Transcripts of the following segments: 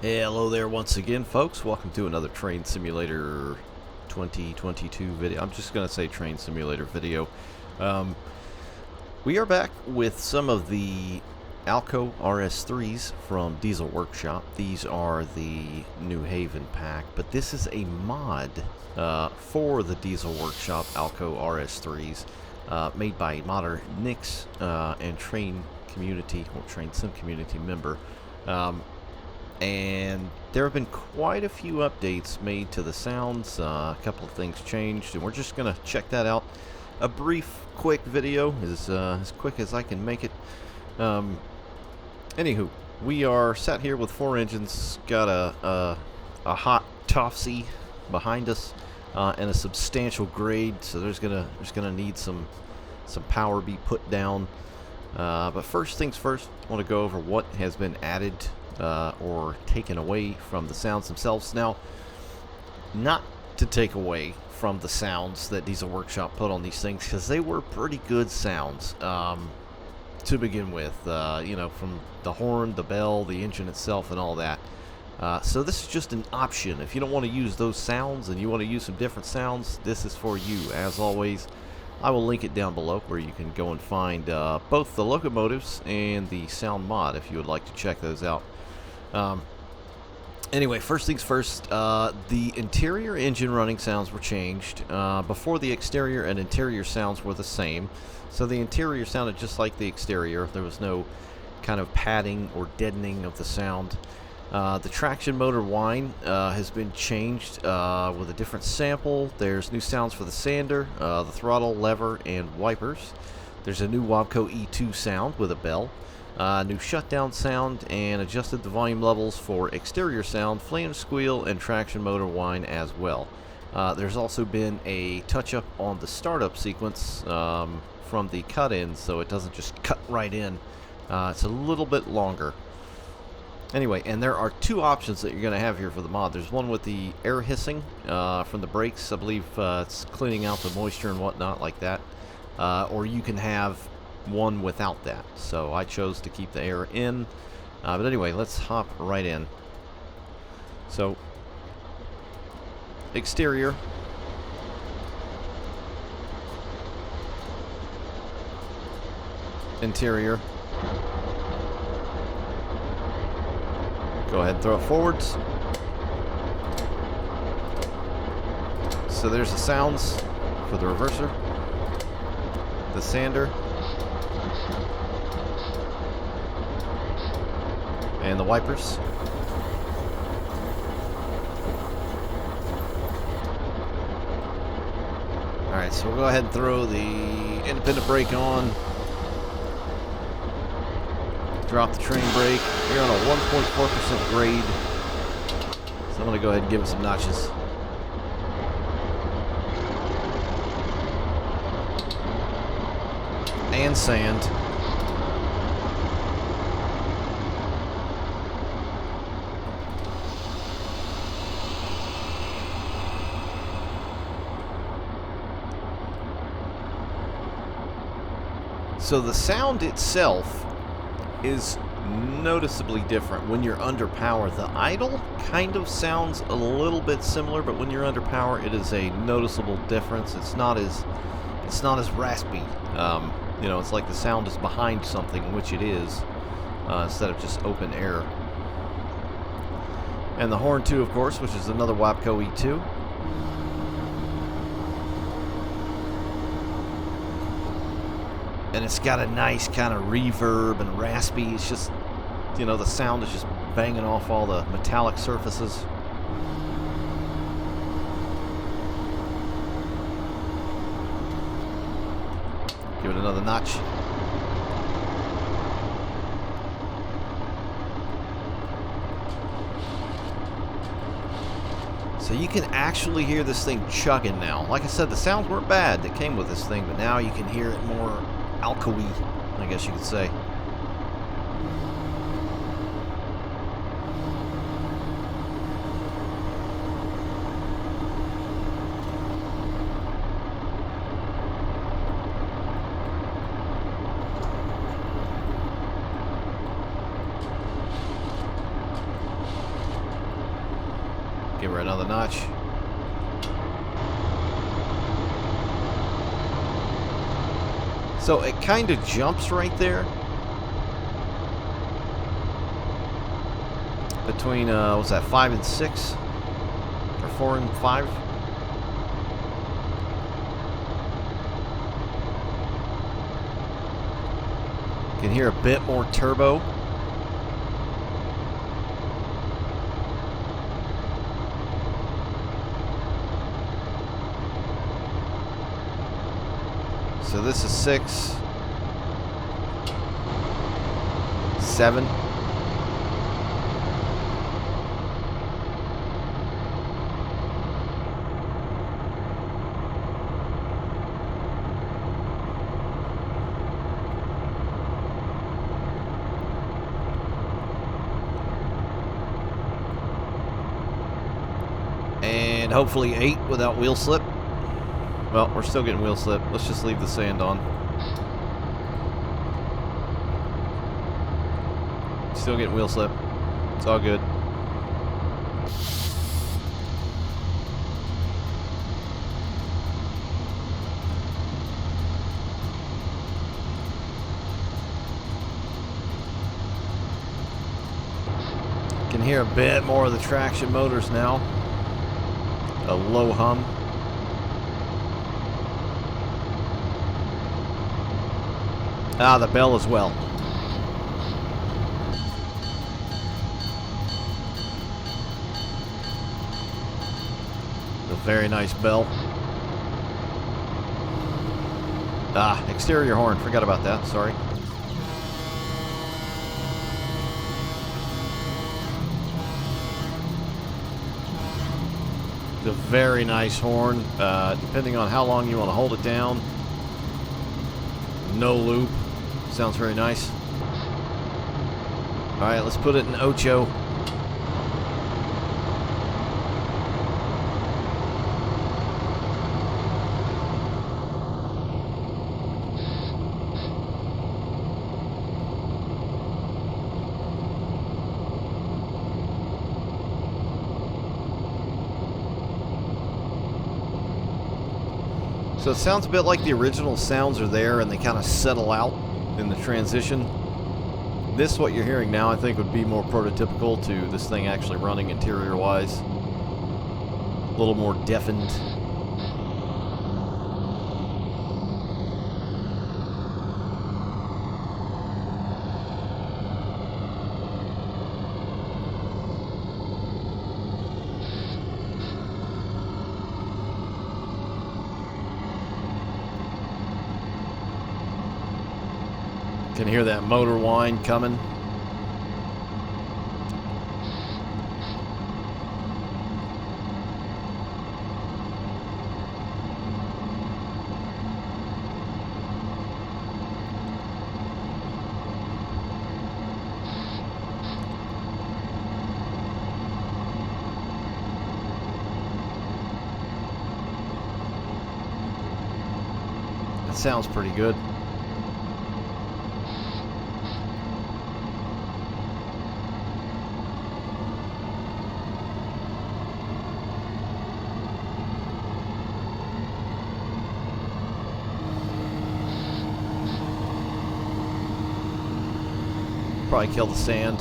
Hello there once again, folks. Welcome to another Train Simulator 2022 video. I'm just going to say Train Simulator video. We are back with some of the Alco RS3s from DieselWorkshop. These are the New Haven pack, but this is a mod for the DieselWorkshop Alco RS3s made by modder Nix and Train Community, or Train Sim Community member. And there have been quite a few updates made to the sounds. A couple of things changed, and we're just going to check that out. A brief, quick video is as quick as I can make it. Anywho, we are sat here with 4 engines, got a hot Topsy behind us, and a substantial grade. So there's gonna need some power be put down. But first things first, I want to go over what has been added or taken away from the sounds themselves. Now, not to take away from the sounds that DieselWorkshop put on these things, because they were pretty good sounds to begin with, you know, from the horn, the bell, the engine itself, and all that. So this is just an option. If you don't want to use those sounds and you want to use some different sounds, this is for you. As always, I will link it down below where you can go and find both the locomotives and the sound mod if you would like to check those out. Anyway, first things first, the interior engine running sounds were changed. Before, the exterior and interior sounds were the same. So the interior sounded just like the exterior. There was no kind of padding or deadening of the sound. The traction motor whine has been changed with a different sample. There's new sounds for the sander, the throttle, lever, and wipers. There's a new Walco E2 sound with a bell. New shutdown sound, and adjusted the volume levels for exterior sound, flange squeal, and traction motor whine as well. There's also been a touch-up on the startup sequence from the cut-in, so it doesn't just cut right in. It's a little bit longer. Anyway, and there are 2 options that you're going to have here for the mod. There's one with the air hissing from the brakes. I believe it's cleaning out the moisture and whatnot like that. Or you can have one without that. So I chose to keep the air in. But anyway, let's hop right in. So, exterior. Interior. Go ahead and throw it forwards. So there's the sounds for the reverser, the sander, and the wipers. Alright, so we'll go ahead and throw the independent brake on. Drop the train brake. We're on a 1.4% grade. So I'm going to go ahead and give it some notches. And sand. So the sound itself is noticeably different when you're under power. The idle kind of sounds a little bit similar, but when you're under power, it is a noticeable difference. It's not as raspy. You know, it's like the sound is behind something, which it is, instead of just open air. And the horn too, of course, which is another Walco E2. And it's got a nice kind of reverb and raspy. It's just, you know, the sound is just banging off all the metallic surfaces. Give it another notch. So you can actually hear this thing chugging now. Like I said, the sounds weren't bad that came with this thing, but now you can hear it more alcoy, I guess you could say. Give her another notch. So it kind of jumps right there. Between, what's that, 5 and 6? Or 4 and 5? You can hear a bit more turbo. So this is 6, 7. And hopefully 8 without wheel slip. Well, we're still getting wheel slip. Let's just leave the sand on. Still getting wheel slip. It's all good. Can hear a bit more of the traction motors now. A low hum. Ah, the bell as well. A very nice bell. Ah, exterior horn. Forgot about that. Sorry. It's a very nice horn. Depending on how long you want to hold it down. No loop. Sounds very nice. Alright, let's put it in Ocho. So it sounds a bit like the original sounds are there and they kind of settle out in the transition. This, what you're hearing now, I think would be more prototypical to this thing actually running interior-wise. A little more deafened. Can hear that motor whine coming. That sounds pretty good. Probably kill the sand.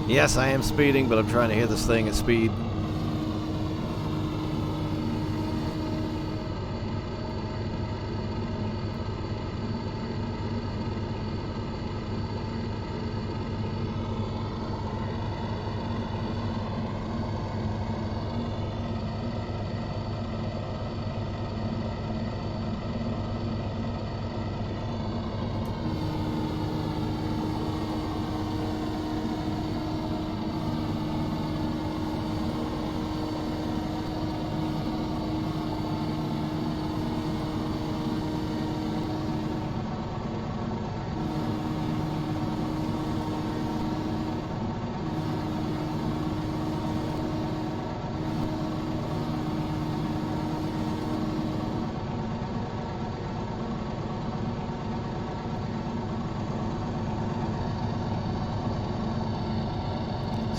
Yes, I am speeding, but I'm trying to hit this thing at speed.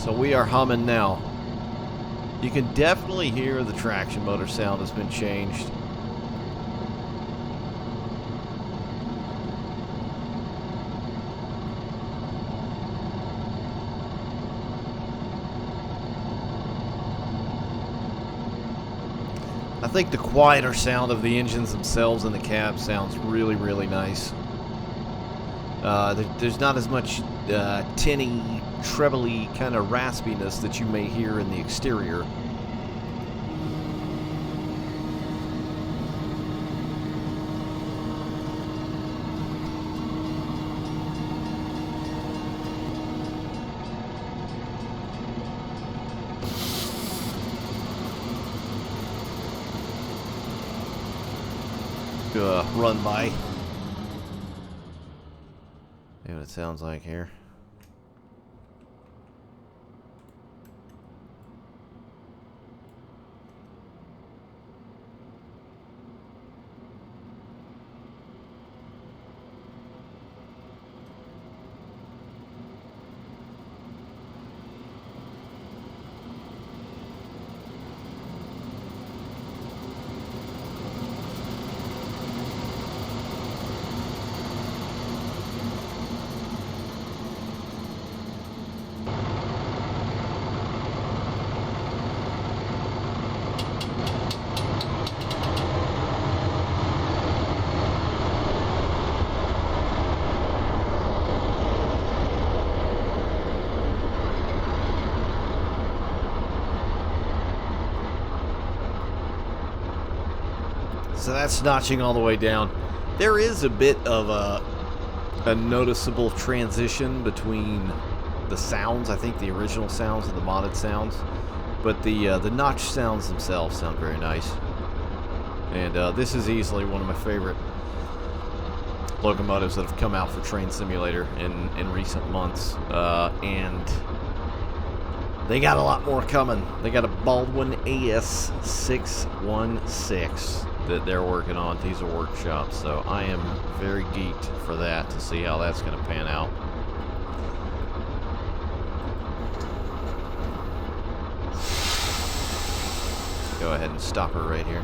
So we are humming now. You can definitely hear the traction motor sound has been changed. I think the quieter sound of the engines themselves in the cab sounds really, really nice. There's not as much tinny, trebly kind of raspiness that you may hear in the exterior. Run by. See what it sounds like here. So that's notching all the way down. There is a bit of a noticeable transition between the sounds. I think the original sounds and the modded sounds, but the notch sounds themselves sound very nice. And this is easily one of my favorite locomotives that have come out for Train Simulator in recent months, and they got a lot more coming. They got a Baldwin AS616 that they're working on, DieselWorkshop, so I am very geeked for that to see how that's going to pan out. Go ahead and stop her right here.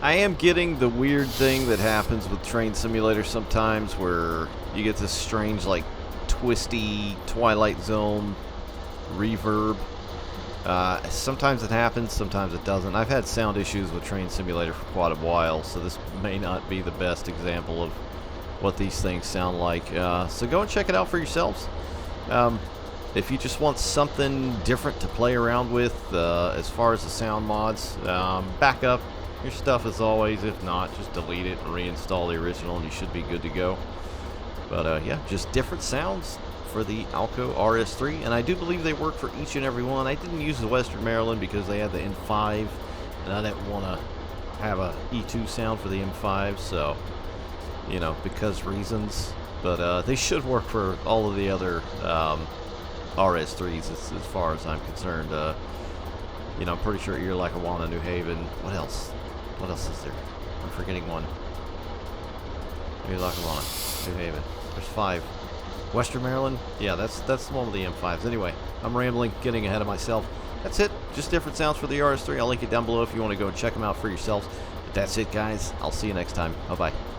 I am getting the weird thing that happens with Train Simulator sometimes where you get this strange, like, twisty Twilight Zone reverb. Sometimes it happens, sometimes it doesn't. I've had sound issues with Train Simulator for quite a while, so this may not be the best example of what these things sound like. So go and check it out for yourselves. If you just want something different to play around with as far as the sound mods, back up your stuff as always. If not, just delete it and reinstall the original and you should be good to go. But yeah, just different sounds for the Alco RS3, and I do believe they work for each and every one. I didn't use the Western Maryland because they had the M5 and I didn't want to have a E2 sound for the M5, so, you know, because reasons. But they should work for all of the other RS3s as far as I'm concerned. You know, I'm pretty sure Ear Lackawanna, New Haven. What else? What else is there? I'm forgetting one. Ear Lackawanna, New Haven. There's 5. Western Maryland? Yeah, that's the one with the M5s. Anyway, I'm rambling, getting ahead of myself. That's it. Just different sounds for the RS3. I'll link it down below if you want to go and check them out for yourselves. But that's it, guys. I'll see you next time. Bye-bye.